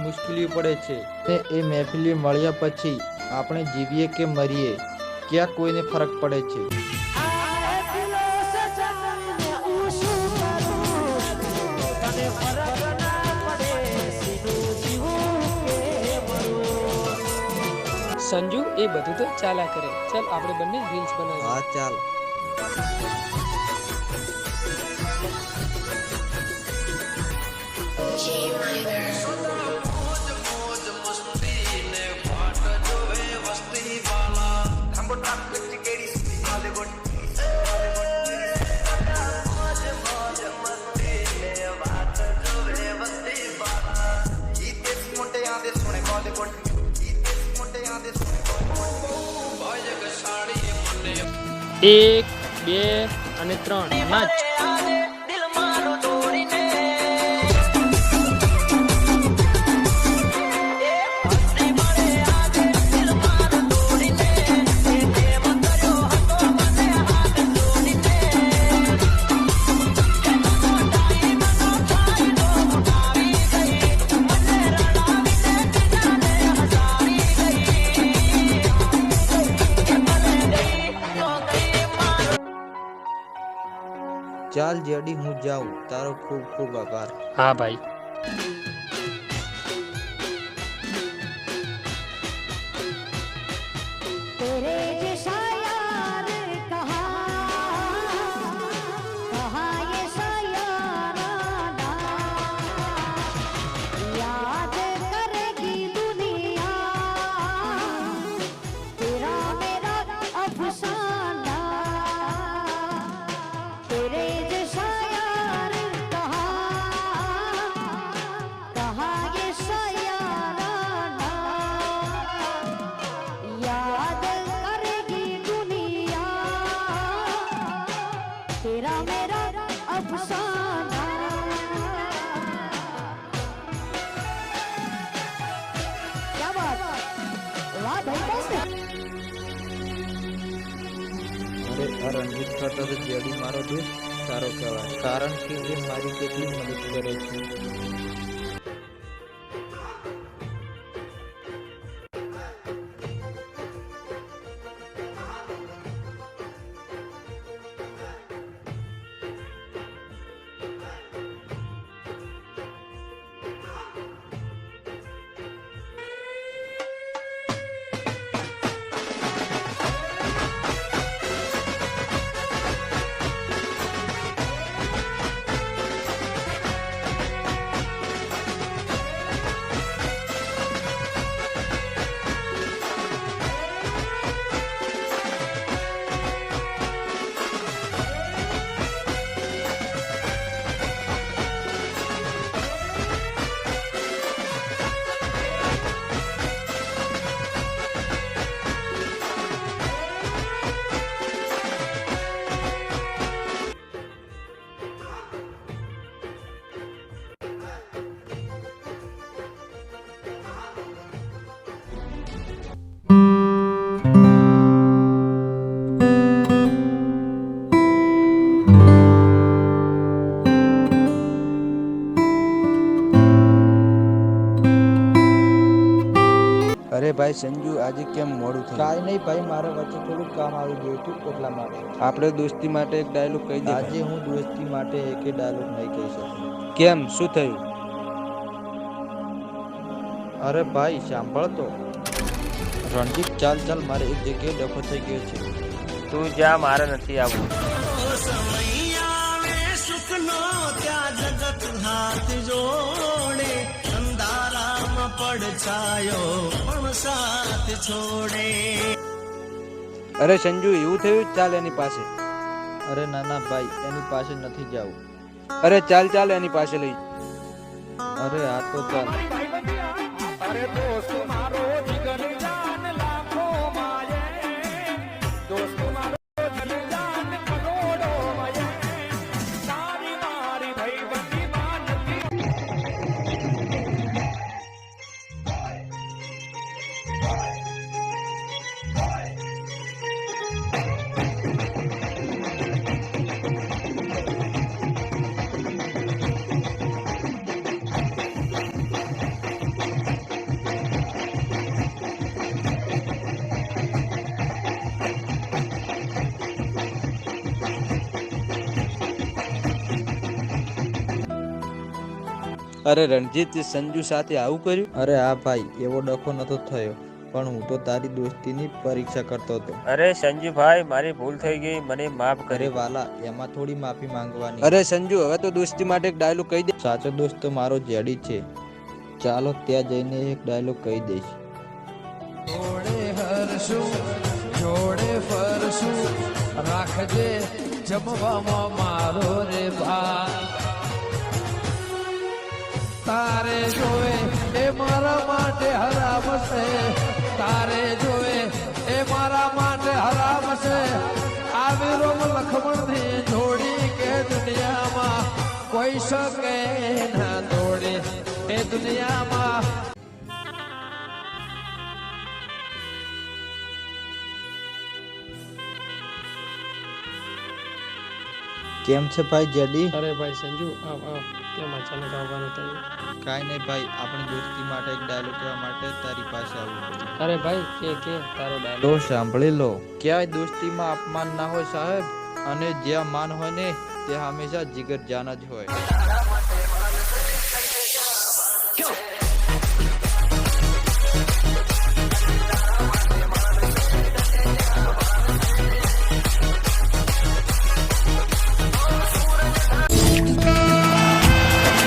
મુશ્કેલીઓ પડે છે ને એ મહેફિલી મળ્યા પછી આપણે જીવીએ કે મરીએ ક્યાં કોઈને ફરક પડે છે। સંજુ એ બધું તો ચાલ્યા કરે, ચાલ આપણે બંને રીલ્સ બનાવીએ। હા ચાલ। એક બે અને ત્રણ નાચ। ચાલ જેડી હું જાઉં, તારો ખૂબ ખૂબ આભાર। હા ભાઈ। तेरा मेरा अफसाना। क्या बात, वाह भाई बस। અરે આ રણજીત કરતા તો જેડી મારો દોસ્ત સારો કહેવાય, કારણ કે એ મારી કેટલી મદદ કરે છે। અરે ભાઈ સંજુ, આજે કેમ મોડું થયું? કાંઈ નહીં ભાઈ, મારે વચ્ચે થોડું કામ આવી ગયું હતું એટલા માટે। આપણે દોસ્તી માટે એક ડાયલોગ કહી દે। આજે હું દોસ્તી માટે એક ડાયલોગ નહીં કહી શકું। કેમ, શું થયું? અરે ભાઈ સાંભળ તો। રણજીત ચાલ ચાલ, મારે એક જગ્યાએ ડખો થઈ ગયો છે। તું જા, મારે નથી આવવું। અરે સંજુ, એવું થયું? ચાલ એની પાસે। અરે ના ના ભાઈ, એની પાસે નથી જવું। અરે ચાલ ચાલ, એની પાસે લઈ। અરે આ તો ચાલ। અરે રણજીત, તે સંજુ સાથે આવું કર્યું? અરે હા ભાઈ, એવો ડખો નતો થયો, પણ હું તો તારી દોસ્તીની પરીક્ષા કરતો હતો. અરે સંજુભાઈ, મારી ભૂલ થઈ ગઈ, મને માફ અરે કરી. વાલા, એમાં થોડી માફી માંગવાની. અરે સંજુ, હવે તો દોસ્તી માટે એક ડાયલોગ કહી દે. સાચો દોસ્ત તો મારો જેડી છે. ચાલો ત્યાં જઈને એક ડાયલોગ કહી દઈશ. જોડે હરશું જોડે ફરશું, રાખજે જમવામાં મારો રે ભાઈ. તારે જોવે એ મારા માટે હરામ છે, તારે જોવે એ મારા માટે હરામ છે. આવી રોમ લખમણની જોડી કે દુનિયામાં કોઈ શકે ના તોડી એ દુનિયામાં. કેમ છે ભાઈ જેડી? અરે ભાઈ સંજુ, આવ આવ. કેમ અચાનક આવવાનું થયું? કાંઈ નહીં ભાઈ, આપણી દોસ્તી માટે એક ડાયલોગ કહેવા માટે તારી પાસે આવું પડ્યું. અરે ભાઈ, કે તારો તો ડાયલોગ. સાંભળી લો. ક્યાંય દોસ્તીમાં અપમાન ના હોય સાહેબ, અને જ્યાં માન હોય ને ત્યાં હંમેશા જીગર જાન જ હોય.